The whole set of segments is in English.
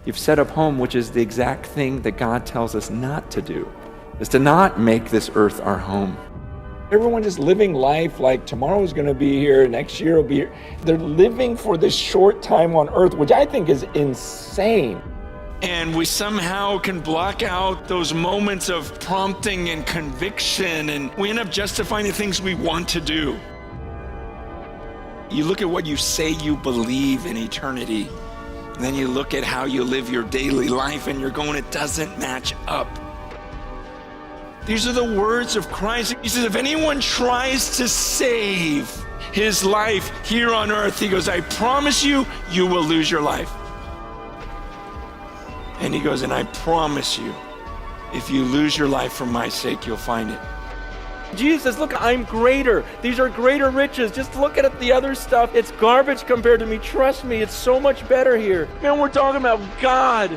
You've set up home, which is the exact thing that God tells us not to do, is to not make this earth our home. Everyone just living life like tomorrow is going to be here, next year will be here. They're living for this short time on earth, which I think is insane. And we somehow can block out those moments of prompting and conviction, and we end up justifying the things we want to do. You look at what you say you believe in eternity, and then you look at how you live your daily life, and you're going, it doesn't match up. These are the words of Christ. He says, if anyone tries to save his life here on earth, he goes, I promise you, you will lose your life. And he goes, and I promise you, if you lose your life for my sake, you'll find it. Jesus says, look, I'm greater. These are greater riches. Just look at the other stuff. It's garbage compared to me. Trust me, it's so much better here. Man, we're talking about God,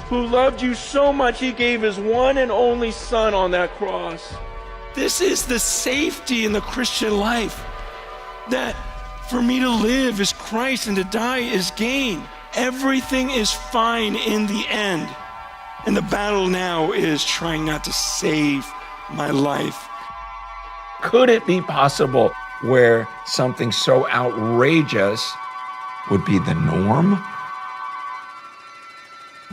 who loved you so much, he gave his one and only son on that cross. This is the safety in the Christian life, that for me to live is Christ and to die is gain. Everything is fine in the end. And the battle now is trying not to save my life. Could it be possible where something so outrageous would be the norm?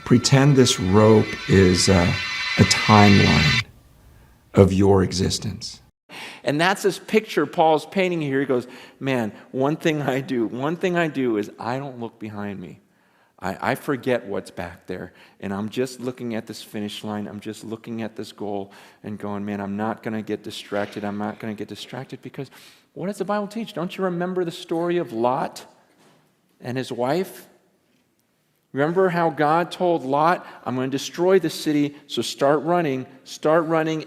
Pretend this rope is a timeline of your existence. And that's this picture Paul's painting here. He goes, man, one thing I do is I don't look behind me. I forget what's back there. And I'm just looking at this finish line. I'm just looking at this goal and going, man, I'm not going to get distracted. I'm not going to get distracted because what does the Bible teach? Don't you remember the story of Lot and his wife? Remember how God told Lot, I'm going to destroy the city, so start running,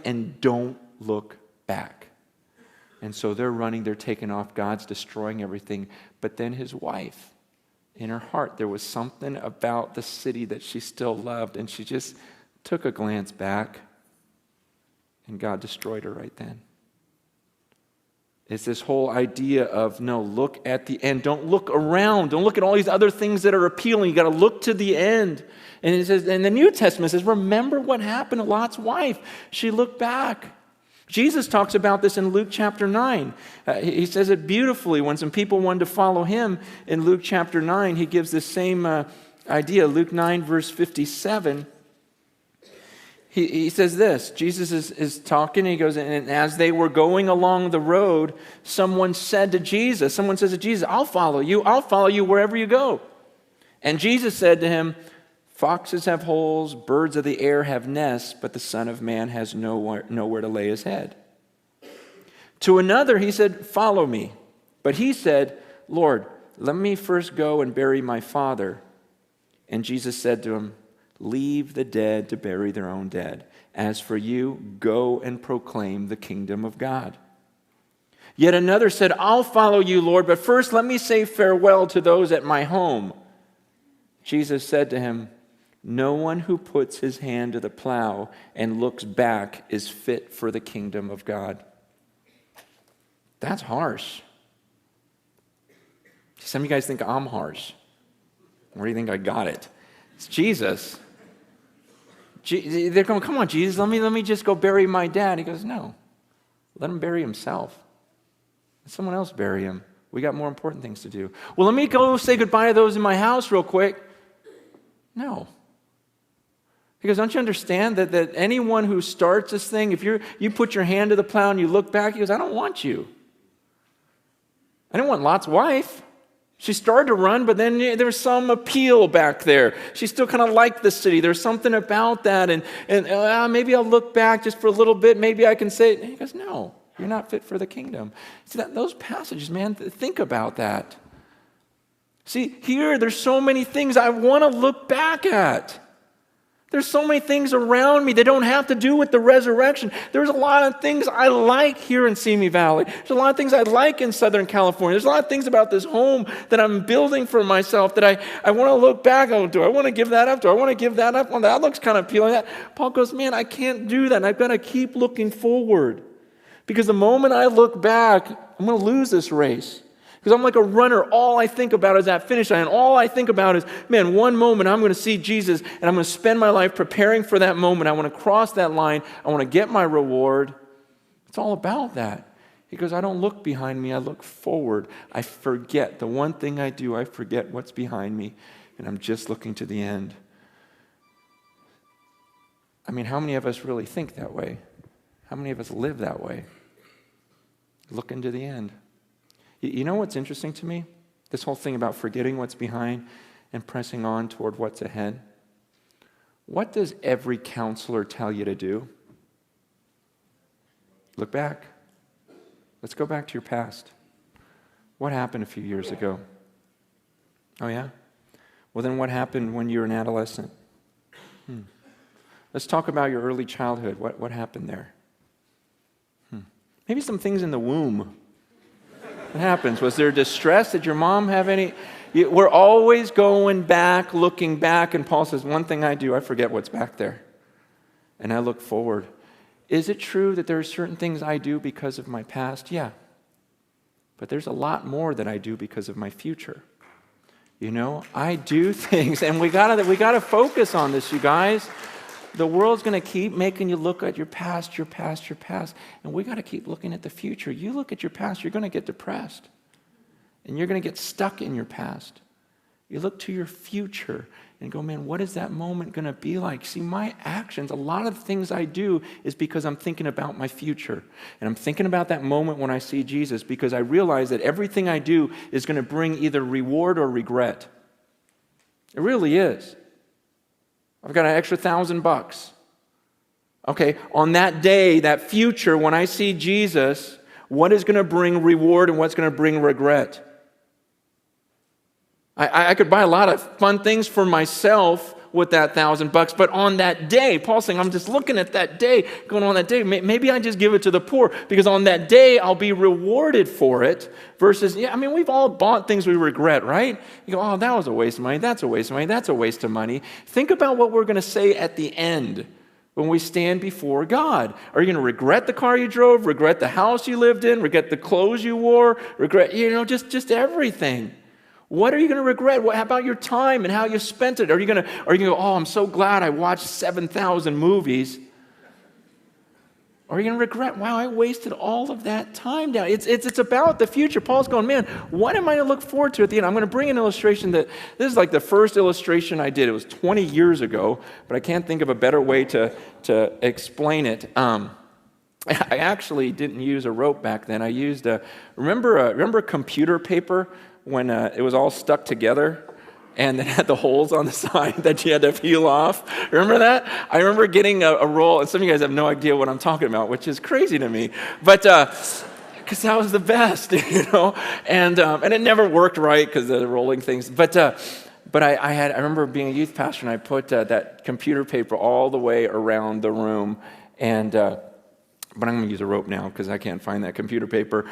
and don't look back. And so they're running, they're taking off, God's destroying everything. But then his wife, in her heart, there was something about the city that she still loved, and she just took a glance back, and God destroyed her right then. It's this whole idea of, no, look at the end. Don't look around. Don't look at all these other things that are appealing. You got to look to the end. And it says, and the New Testament says, remember what happened to Lot's wife. She looked back. Jesus talks about this in Luke chapter 9. He says it beautifully when some people wanted to follow him in Luke chapter 9. He gives the same idea. Luke 9, verse 57. He says this, Jesus is talking, and he goes, and as they were going along the road, someone says to Jesus, I'll follow you wherever you go. And Jesus said to him, foxes have holes, birds of the air have nests, but the Son of Man has nowhere to lay his head. To another he said, follow me. But he said, Lord, let me first go and bury my father. And Jesus said to him, leave the dead to bury their own dead. As for you, go and proclaim the kingdom of God. Yet another said, I'll follow you, Lord, but first let me say farewell to those at my home. Jesus said to him, no one who puts his hand to the plow and looks back is fit for the kingdom of God. That's harsh. Some of you guys think I'm harsh. Where do you think I got it? It's Jesus. They're going, come on, Jesus, let me just go bury my dad. He goes, no, let him bury himself. Let someone else bury him. We got more important things to do. Well, let me go say goodbye to those in my house real quick. No. He goes, don't you understand that anyone who starts this thing, if you put your hand to the plow and you look back, he goes, I don't want you. I didn't want Lot's wife. She started to run, but then there was some appeal back there. She still kind of liked the city. There's something about that, and maybe I'll look back just for a little bit. Maybe I can say, and he goes, no, you're not fit for the kingdom. See, those passages, man, think about that. See, here, there's so many things I want to look back at. There's so many things around me that don't have to do with the resurrection. There's a lot of things I like here in Simi Valley. There's a lot of things I like in Southern California. There's a lot of things about this home that I'm building for myself that I want to look back on. Do I want to give that up? Do I want to give that up? Well, that looks kind of appealing. Paul goes, man, I can't do that. I've got to keep looking forward. Because the moment I look back, I'm going to lose this race. Because I'm like a runner. All I think about is that finish line. And all I think about is, man, one moment I'm going to see Jesus and I'm going to spend my life preparing for that moment. I want to cross that line. I want to get my reward. It's all about that. He goes, I don't look behind me. I look forward. I forget. The one thing I do, I forget what's behind me. And I'm just looking to the end. I mean, how many of us really think that way? How many of us live that way? Looking to the end. You know what's interesting to me? This whole thing about forgetting what's behind and pressing on toward what's ahead. What does every counselor tell you to do? Look back. Let's go back to your past. What happened a few years ago? Oh, yeah? Well, then what happened when you were an adolescent? Let's talk about your early childhood. What happened there? Maybe some things in the womb. What happens? Was there distress? Did your mom have any? We're always going back, looking back, and Paul says, one thing I do, I forget what's back there, and I look forward. Is it true that there are certain things I do because of my past? Yeah. But there's a lot more that I do because of my future. You know, I do things, and we gotta focus on this, you guys. The world's going to keep making you look at your past, and we got to keep looking at the future. You look at your past, you're going to get depressed, and you're going to get stuck in your past. You look to your future and go, man, what is that moment going to be like? See, my actions, a lot of the things I do is because I'm thinking about my future, and I'm thinking about that moment when I see Jesus, because I realize that everything I do is going to bring either reward or regret. It really is. I've got an extra $1,000. Okay, on that day, that future, when I see Jesus, what is going to bring reward and what's going to bring regret? I could buy a lot of fun things for myself with that $1,000, but on that day, Paul's saying, I'm just looking at that day, going on that day, maybe I just give it to the poor, because on that day, I'll be rewarded for it, versus, we've all bought things we regret, right? You go, oh, that was a waste of money, that's a waste of money, that's a waste of money. Think about what we're going to say at the end when we stand before God. Are you going to regret the car you drove, regret the house you lived in, regret the clothes you wore, regret, just everything? What are you going to regret? How about your time and how you spent it? Are you going to go, oh, I'm so glad I watched 7,000 movies? Or are you going to regret, wow, I wasted all of that time down? It's about the future. Paul's going, man, what am I to look forward to at the end? I'm going to bring an illustration this is like the first illustration I did. It was 20 years ago, but I can't think of a better way to explain it. I actually didn't use a rope back then. I used remember computer paper when it was all stuck together and it had the holes on the side that you had to peel off? Remember that? I remember getting a roll, and some of you guys have no idea what I'm talking about, which is crazy to me. But because that was the best, and it never worked right because of the rolling things. But I remember being a youth pastor, and I put that computer paper all the way around the room, and but I'm going to use a rope now because I can't find that computer paper.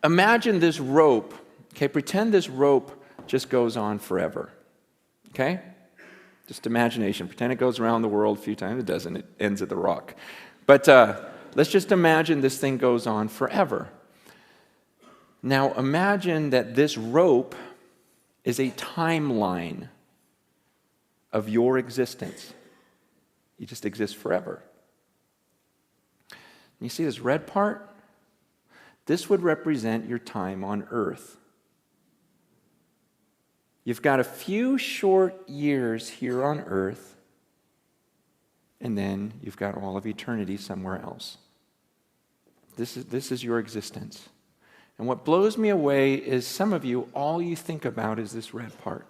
Imagine this rope, okay? Pretend this rope just goes on forever, okay? Just imagination. Pretend it goes around the world a few times. It doesn't. It ends at the rock. But let's just imagine this thing goes on forever. Now imagine that this rope is a timeline of your existence. You just exist forever. And you see this red part? This would represent your time on earth. You've got a few short years here on earth, and then you've got all of eternity somewhere else. This is your existence. And what blows me away is some of you, all you think about is this red part.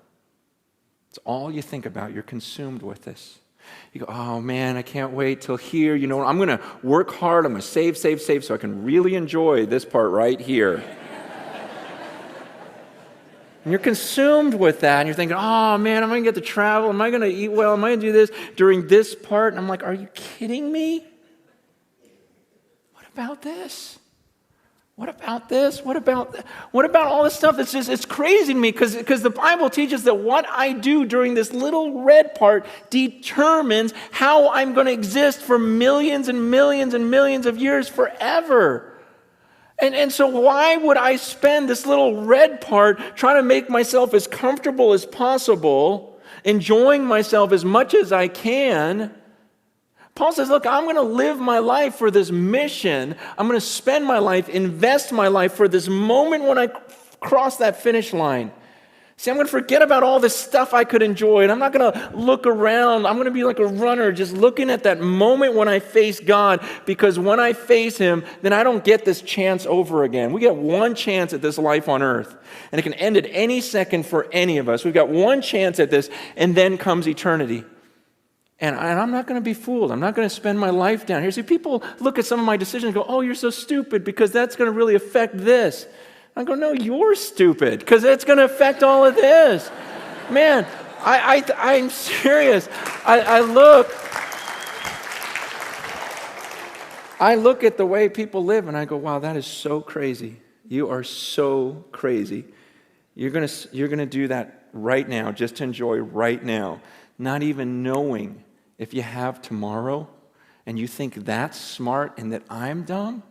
It's all you think about. You're consumed with this. You go, oh man, I can't wait till here. I'm going to work hard. I'm going to save so I can really enjoy this part right here. And you're consumed with that. And you're thinking, oh man, am I going to get to travel? Am I going to eat well? Am I going to do this during this part? And I'm like, are you kidding me? What about this? What about this? What about all this stuff? It's crazy to me because the Bible teaches that what I do during this little red part determines how I'm going to exist for millions and millions and millions of years forever. And so why would I spend this little red part trying to make myself as comfortable as possible, enjoying myself as much as I can? Paul says, look, I'm going to live my life for this mission. I'm going to spend my life, invest my life for this moment when I cross that finish line. See, I'm going to forget about all this stuff I could enjoy, and I'm not going to look around. I'm going to be like a runner, just looking at that moment when I face God, because when I face Him, then I don't get this chance over again. We get one chance at this life on earth, and it can end at any second for any of us. We've got one chance at this, and then comes eternity. And I'm not going to be fooled. I'm not going to spend my life down here. See, people look at some of my decisions and go, oh, you're so stupid because that's going to really affect this. I go, no, you're stupid because it's going to affect all of this. Man, I'm serious. I look at the way people live and I go, wow, that is so crazy. You are so crazy. You're going to do that right now, just to enjoy right now, not even knowing if you have tomorrow, and you think that's smart and that I'm dumb.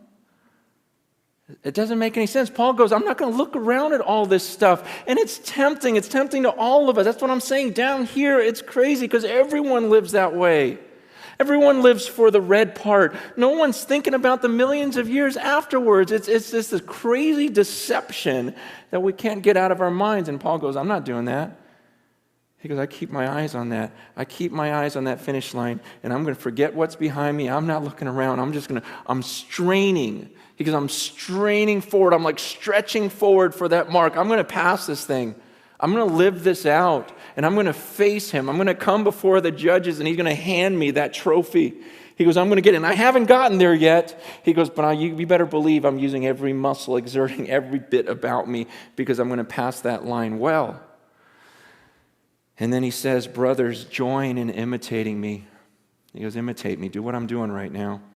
It doesn't make any sense. Paul goes, I'm not going to look around at all this stuff. And it's tempting. It's tempting to all of us. That's what I'm saying. Down here, it's crazy because everyone lives that way. Everyone lives for the red part. No one's thinking about the millions of years afterwards. It's just this crazy deception that we can't get out of our minds. And Paul goes, I'm not doing that. He goes, I keep my eyes on that. I keep my eyes on that finish line, and I'm going to forget what's behind me. I'm not looking around. I'm straining. He goes, I'm straining forward. I'm like stretching forward for that mark. I'm going to pass this thing. I'm going to live this out, and I'm going to face Him. I'm going to come before the judges, and He's going to hand me that trophy. He goes, I'm going to get it. And I haven't gotten there yet. He goes, but you better believe I'm using every muscle, exerting every bit about me, because I'm going to pass that line well. And then he says, brothers, join in imitating me. He goes, imitate me. Do what I'm doing right now.